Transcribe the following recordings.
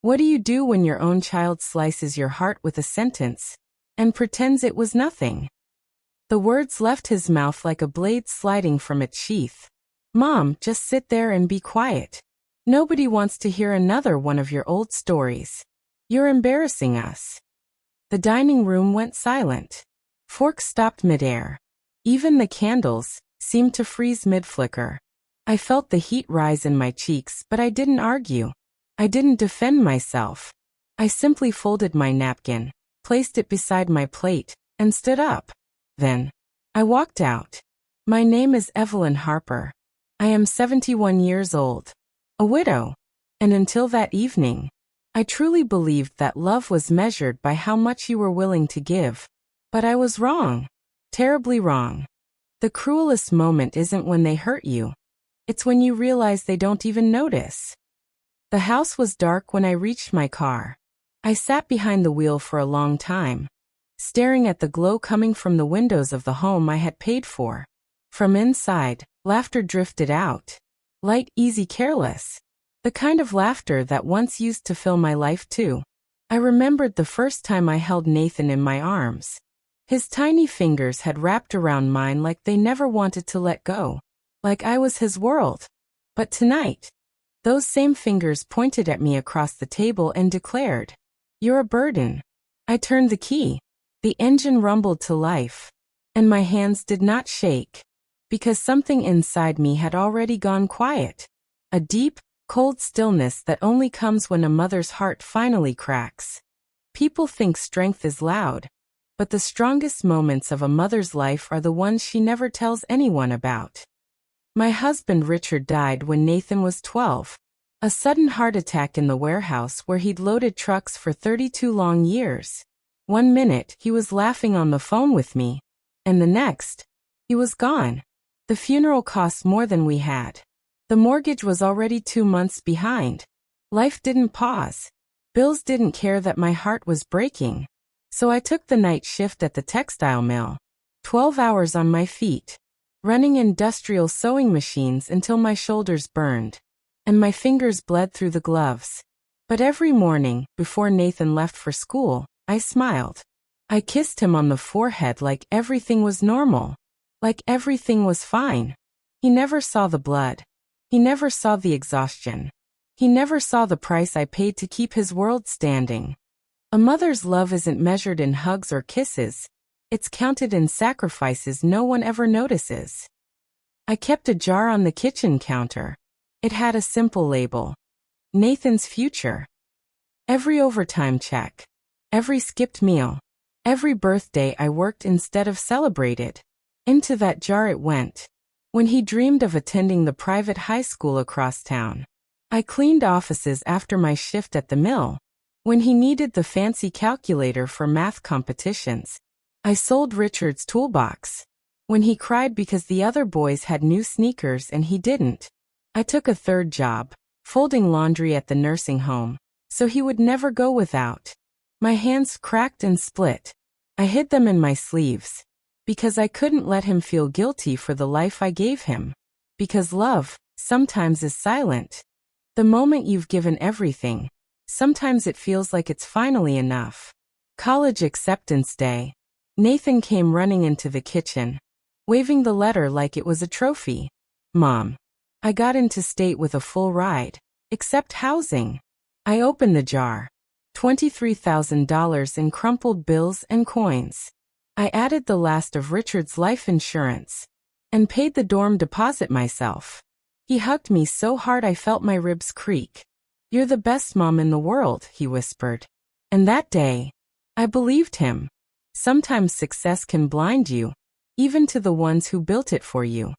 What do you do when your own child slices your heart with a sentence and pretends it was nothing? The words left his mouth like a blade sliding from its sheath. Mom, just sit there and be quiet. Nobody wants to hear another one of your old stories. You're embarrassing us. The dining room went silent. Forks stopped midair. Even the candles seemed to freeze mid-flicker. I felt the heat rise in my cheeks, but I didn't argue. I didn't defend myself. I simply folded my napkin, placed it beside my plate, and stood up. Then, I walked out. My name is Evelyn Harper. I am 71 years old, a widow, and until that evening, I truly believed that love was measured by how much you were willing to give. But I was wrong. Terribly wrong. The cruelest moment isn't when they hurt you. It's when you realize they don't even notice. The house was dark when I reached my car. I sat behind the wheel for a long time, staring at the glow coming from the windows of the home I had paid for. From inside, laughter drifted out. Light, easy, careless. The kind of laughter that once used to fill my life too. I remembered the first time I held Nathan in my arms. His tiny fingers had wrapped around mine like they never wanted to let go. Like I was his world. But tonight, those same fingers pointed at me across the table and declared, "You're a burden." I turned the key. The engine rumbled to life. And my hands did not shake. Because something inside me had already gone quiet. A deep, cold stillness that only comes when a mother's heart finally cracks. People think strength is loud. But the strongest moments of a mother's life are the ones she never tells anyone about. My husband Richard died when Nathan was 12. A sudden heart attack in the warehouse where he'd loaded trucks for 32 long years. One minute, he was laughing on the phone with me. And the next, he was gone. The funeral cost more than we had. The mortgage was already 2 months behind. Life didn't pause. Bills didn't care that my heart was breaking. So I took the night shift at the textile mill. 12 hours on my feet. Running industrial sewing machines until my shoulders burned. And my fingers bled through the gloves. But every morning, before Nathan left for school, I smiled. I kissed him on the forehead like everything was normal. Like everything was fine. He never saw the blood. He never saw the exhaustion. He never saw the price I paid to keep his world standing. A mother's love isn't measured in hugs or kisses. It's counted in sacrifices no one ever notices. I kept a jar on the kitchen counter. It had a simple label. Nathan's future. Every overtime check. Every skipped meal. Every birthday I worked instead of celebrated. Into that jar it went. When he dreamed of attending the private high school across town. I cleaned offices after my shift at the mill. When he needed the fancy calculator for math competitions, I sold Richard's toolbox. When he cried because the other boys had new sneakers and he didn't, I took a third job, folding laundry at the nursing home, so he would never go without. My hands cracked and split. I hid them in my sleeves. Because I couldn't let him feel guilty for the life I gave him. Because love, sometimes is silent. The moment you've given everything, sometimes it feels like it's finally enough. College acceptance day. Nathan came running into the kitchen, waving the letter like it was a trophy. Mom. I got into state with a full ride, except housing. I opened the jar. $23,000 in crumpled bills and coins. I added the last of Richard's life insurance and paid the dorm deposit myself. He hugged me so hard I felt my ribs creak. "You're the best mom in the world," he whispered. And that day, I believed him. Sometimes success can blind you, even to the ones who built it for you.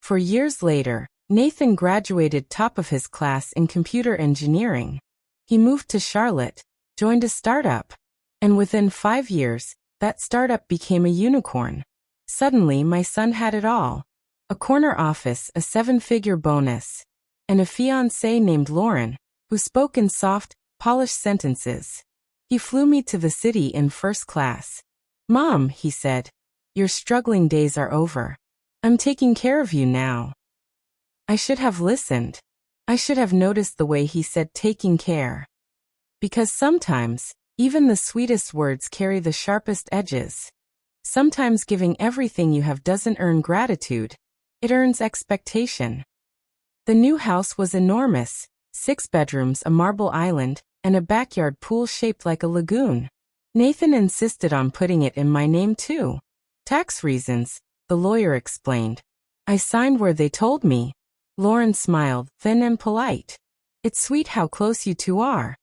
For years later, Nathan graduated top of his class in computer engineering. He moved to Charlotte, joined a startup, and within 5 years, that startup became a unicorn. Suddenly, my son had it all. A corner office, a 7-figure bonus, and a fiancée named Lauren, who spoke in soft, polished sentences. He flew me to the city in first class. "Mom," he said, "your struggling days are over. I'm taking care of you now." I should have listened. I should have noticed the way he said taking care. Because sometimes, even the sweetest words carry the sharpest edges. Sometimes giving everything you have doesn't earn gratitude, it earns expectation. The new house was enormous, 6 bedrooms, a marble island, and a backyard pool shaped like a lagoon. Nathan insisted on putting it in my name too. Tax reasons, the lawyer explained. I signed where they told me. Lauren smiled, thin and polite. It's sweet how close you two are.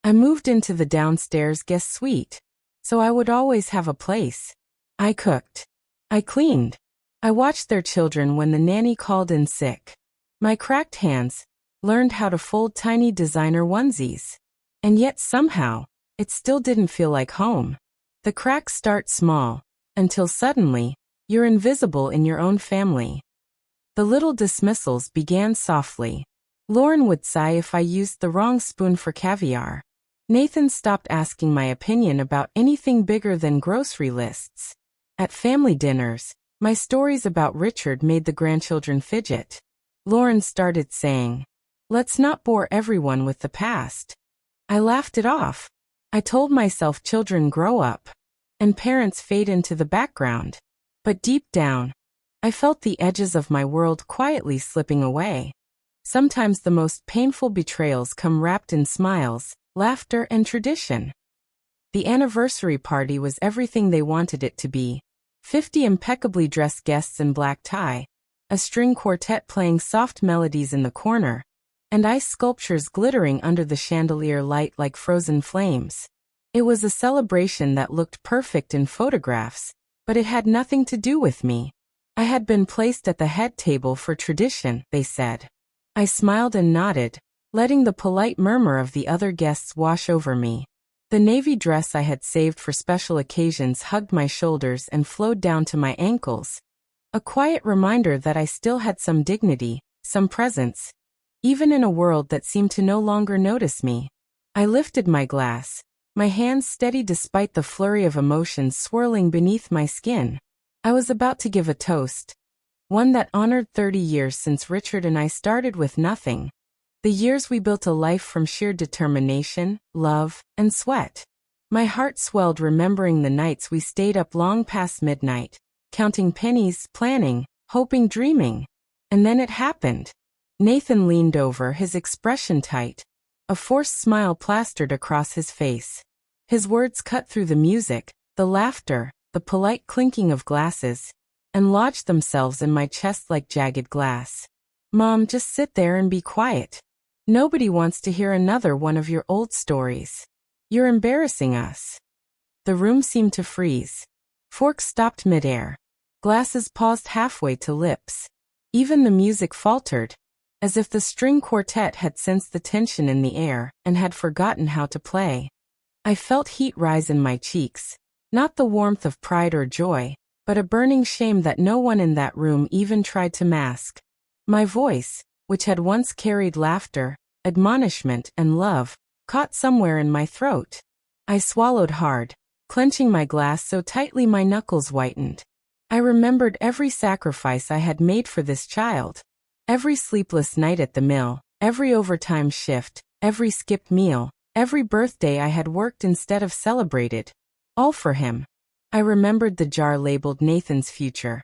I moved into the downstairs guest suite, so I would always have a place. I cooked. I cleaned. I watched their children when the nanny called in sick. My cracked hands learned how to fold tiny designer onesies. And yet somehow, it still didn't feel like home. The cracks start small, until suddenly, you're invisible in your own family. The little dismissals began softly. Lauren would sigh if I used the wrong spoon for caviar. Nathan stopped asking my opinion about anything bigger than grocery lists. At family dinners, my stories about Richard made the grandchildren fidget. Lauren started saying, "Let's not bore everyone with the past." I laughed it off. I told myself children grow up, and parents fade into the background. But deep down, I felt the edges of my world quietly slipping away. Sometimes the most painful betrayals come wrapped in smiles, laughter, and tradition. The anniversary party was everything they wanted it to be. 50 impeccably dressed guests in black tie, a string quartet playing soft melodies in the corner, and ice sculptures glittering under the chandelier light like frozen flames. It was a celebration that looked perfect in photographs, but it had nothing to do with me. I had been placed at the head table for tradition, they said. I smiled and nodded, letting the polite murmur of the other guests wash over me. The navy dress I had saved for special occasions hugged my shoulders and flowed down to my ankles. A quiet reminder that I still had some dignity, some presence, even in a world that seemed to no longer notice me. I lifted my glass, my hands steady despite the flurry of emotions swirling beneath my skin. I was about to give a toast, one that honored 30 years since Richard and I started with nothing. The years we built a life from sheer determination, love, and sweat. My heart swelled remembering the nights we stayed up long past midnight, counting pennies, planning, hoping, dreaming. And then it happened. Nathan leaned over, his expression tight, a forced smile plastered across his face. His words cut through the music, the laughter, the polite clinking of glasses, and lodged themselves in my chest like jagged glass. "Mom, just sit there and be quiet. Nobody wants to hear another one of your old stories. You're embarrassing us." The room seemed to freeze. Forks stopped midair. Glasses paused halfway to lips. Even the music faltered, as if the string quartet had sensed the tension in the air and had forgotten how to play. I felt heat rise in my cheeks, not the warmth of pride or joy, but a burning shame that no one in that room even tried to mask. My voice, which had once carried laughter, admonishment, and love, caught somewhere in my throat. I swallowed hard, clenching my glass so tightly my knuckles whitened. I remembered every sacrifice I had made for this child. Every sleepless night at the mill, every overtime shift, every skipped meal, every birthday I had worked instead of celebrated. All for him. I remembered the jar labeled Nathan's future.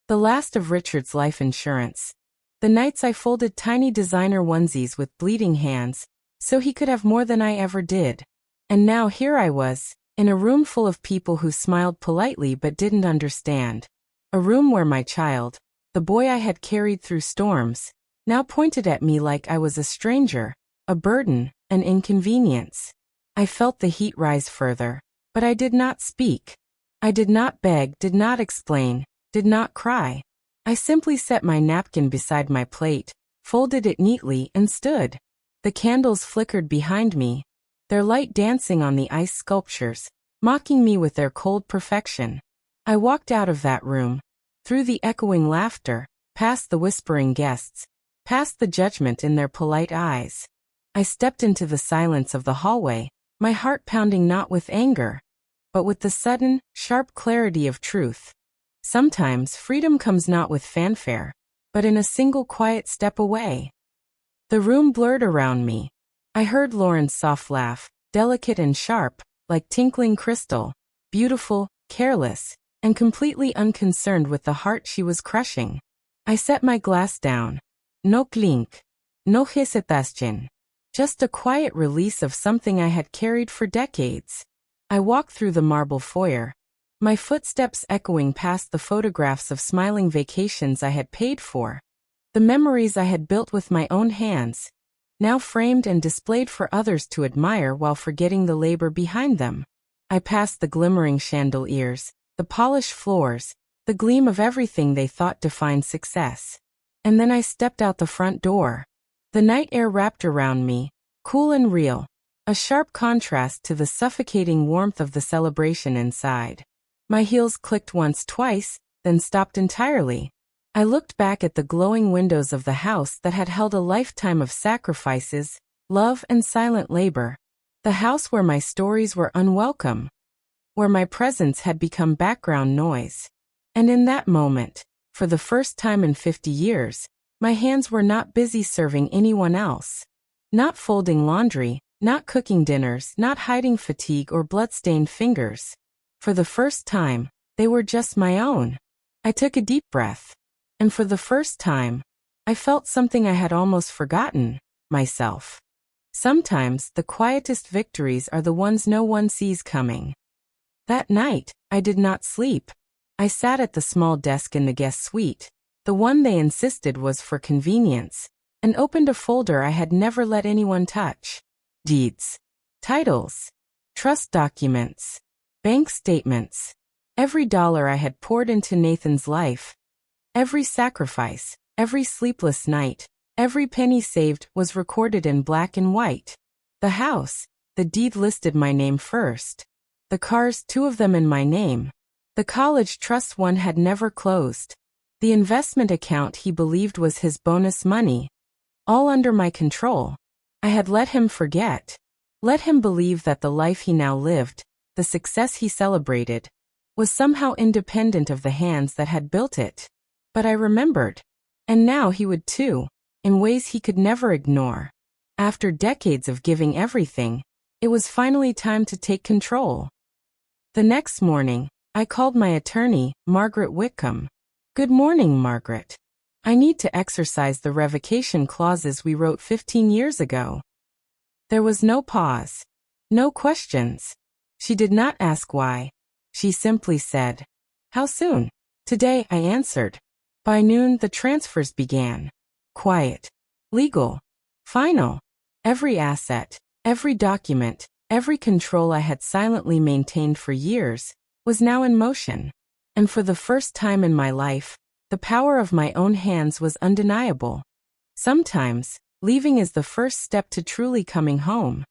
The last of Richard's life insurance. The nights I folded tiny designer onesies with bleeding hands, so he could have more than I ever did. And now here I was, in a room full of people who smiled politely but didn't understand. A room where my child, the boy I had carried through storms, now pointed at me like I was a stranger, a burden, an inconvenience. I felt the heat rise further, but I did not speak. I did not beg, did not explain, did not cry. I simply set my napkin beside my plate, folded it neatly, and stood. The candles flickered behind me, their light dancing on the ice sculptures, mocking me with their cold perfection. I walked out of that room, through the echoing laughter, past the whispering guests, past the judgment in their polite eyes. I stepped into the silence of the hallway, my heart pounding not with anger, but with the sudden, sharp clarity of truth. Sometimes freedom comes not with fanfare, but in a single quiet step away. The room blurred around me. I heard Lauren's soft laugh, delicate and sharp, like tinkling crystal, beautiful, careless, and completely unconcerned with the heart she was crushing. I set my glass down. No clink. No hesitation. Just a quiet release of something I had carried for decades. I walked through the marble foyer, my footsteps echoing past the photographs of smiling vacations I had paid for. The memories I had built with my own hands, now framed and displayed for others to admire while forgetting the labor behind them. I passed the glimmering chandeliers, the polished floors, the gleam of everything they thought defined success. And then I stepped out the front door. The night air wrapped around me, cool and real, a sharp contrast to the suffocating warmth of the celebration inside. My heels clicked once, twice, then stopped entirely. I looked back at the glowing windows of the house that had held a lifetime of sacrifices, love, and silent labor. The house where my stories were unwelcome, where my presence had become background noise. And in that moment, for the first time in 50 years, my hands were not busy serving anyone else. Not folding laundry, not cooking dinners, not hiding fatigue or blood-stained fingers. For the first time, they were just my own. I took a deep breath. And for the first time, I felt something I had almost forgotten, myself. Sometimes the quietest victories are the ones no one sees coming. That night, I did not sleep. I sat at the small desk in the guest suite, the one they insisted was for convenience, and opened a folder I had never let anyone touch. Deeds, titles, trust documents, bank statements. Every dollar I had poured into Nathan's life, every sacrifice, every sleepless night, every penny saved was recorded in black and white. The house, the deed listed my name first. The cars, 2 of them in my name. The college trust one had never closed. The investment account he believed was his bonus money. All under my control. I had let him forget. Let him believe that the life he now lived, the success he celebrated, was somehow independent of the hands that had built it. But I remembered. And now he would too, in ways he could never ignore. After decades of giving everything, it was finally time to take control. The next morning, I called my attorney, Margaret Whitcomb. Good morning, Margaret. I need to exercise the revocation clauses we wrote 15 years ago. There was no pause. No questions. She did not ask why. She simply said, "How soon?" "Today," I answered. By noon, the transfers began. Quiet. Legal. Final. Every asset, every document, every control I had silently maintained for years, was now in motion. And for the first time in my life, the power of my own hands was undeniable. Sometimes, leaving is the first step to truly coming home.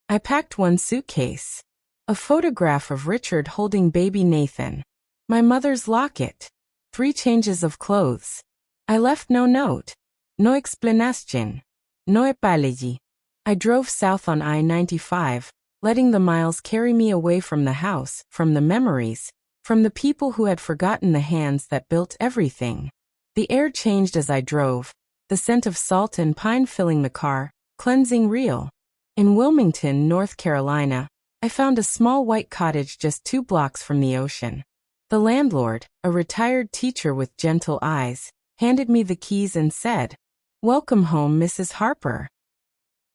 I packed one suitcase. A photograph of Richard holding baby Nathan. My mother's locket. 3 changes of clothes. I left no note. No explanation. No apology. I drove south on I-95, letting the miles carry me away from the house, from the memories, from the people who had forgotten the hands that built everything. The air changed as I drove, the scent of salt and pine filling the car, cleansing real. In Wilmington, North Carolina, I found a small white cottage just 2 blocks from the ocean. The landlord, a retired teacher with gentle eyes, handed me the keys and said, "Welcome home, Mrs. Harper."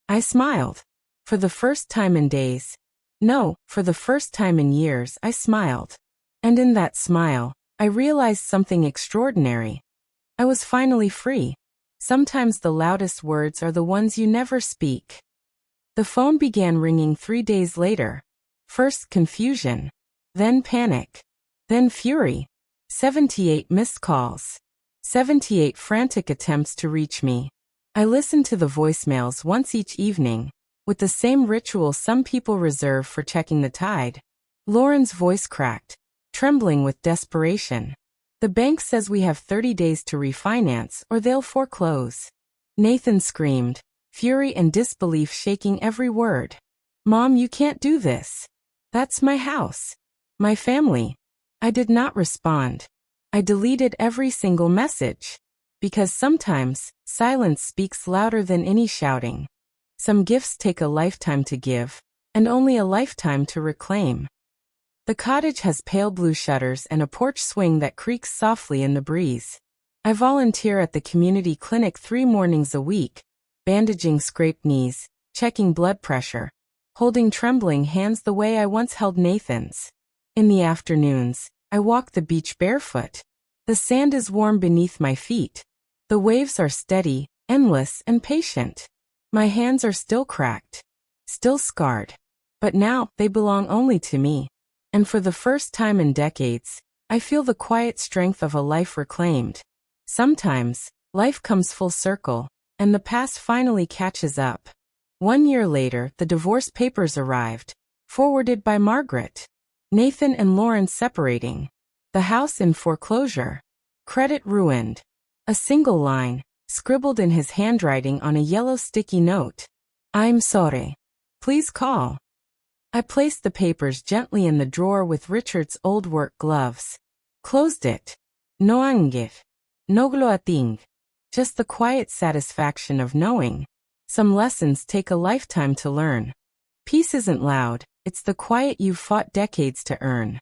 I smiled. For the first time in days. No, for the first time in years, I smiled. And in that smile, I realized something extraordinary. I was finally free. Sometimes the loudest words are the ones you never speak. The phone began ringing 3 days later. First confusion. Then panic. Then fury. 78 missed calls. 78 frantic attempts to reach me. I listened to the voicemails once each evening, with the same ritual some people reserve for checking the tide. Lauren's voice cracked, trembling with desperation. "The bank says we have 30 days to refinance or they'll foreclose." Nathan screamed, fury and disbelief shaking every word. "Mom, you can't do this. That's my house. My family." I did not respond. I deleted every single message. Because sometimes, silence speaks louder than any shouting. Some gifts take a lifetime to give. and only a lifetime to reclaim. The cottage has pale blue shutters and a porch swing that creaks softly in the breeze. I volunteer at the community clinic 3 mornings a week, bandaging scraped knees, checking blood pressure, holding trembling hands the way I once held Nathan's. In the afternoons, I walk the beach barefoot. The sand is warm beneath my feet. The waves are steady, endless, and patient. My hands are still cracked, still scarred. But now, they belong only to me. And for the first time in decades, I feel the quiet strength of a life reclaimed. Sometimes, life comes full circle, and the past finally catches up. 1 year later, the divorce papers arrived, forwarded by Margaret. Nathan and Lauren separating. The house in foreclosure. Credit ruined. A single line, scribbled in his handwriting on a yellow sticky note. I'm sorry. Please call. I placed the papers gently in the drawer with Richard's old work gloves. Closed it. No angif. No gloating. Just the quiet satisfaction of knowing. Some lessons take a lifetime to learn. Peace isn't loud, it's the quiet you've fought decades to earn.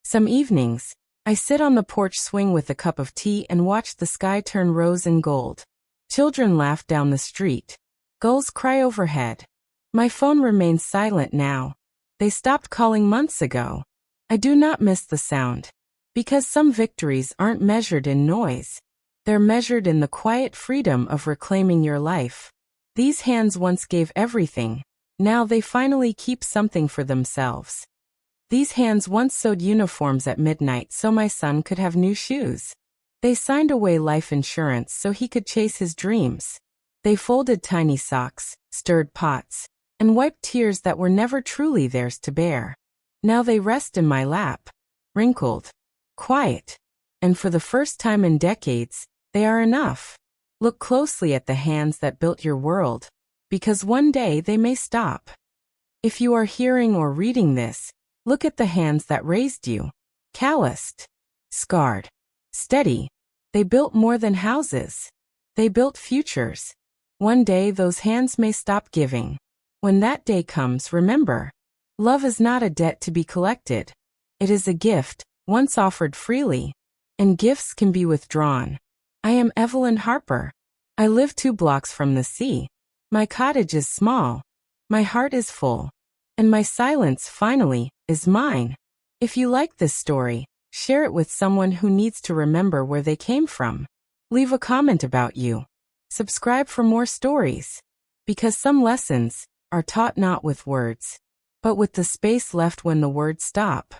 Some evenings, I sit on the porch swing with a cup of tea and watch the sky turn rose and gold. Children laugh down the street. Gulls cry overhead. My phone remains silent now. They stopped calling months ago. I do not miss the sound. Because some victories aren't measured in noise. They're measured in the quiet freedom of reclaiming your life. These hands once gave everything. Now they finally keep something for themselves. These hands once sewed uniforms at midnight so my son could have new shoes. They signed away life insurance so he could chase his dreams. They folded tiny socks, stirred pots, and wiped tears that were never truly theirs to bear. Now they rest in my lap, wrinkled, quiet, and for the first time in decades, they are enough. Look closely at the hands that built your world, because one day they may stop. If you are hearing or reading this, look at the hands that raised you. Calloused, scarred, steady. They built more than houses. They built futures. One day those hands may stop giving. When that day comes, remember, love is not a debt to be collected. It is a gift, once offered freely, and gifts can be withdrawn. I am Evelyn Harper. I live 2 blocks from the sea. My cottage is small. My heart is full. And my silence, finally, is mine. If you like this story, share it with someone who needs to remember where they came from. Leave a comment about you. Subscribe for more stories. Because some lessons are taught not with words, but with the space left when the words stop.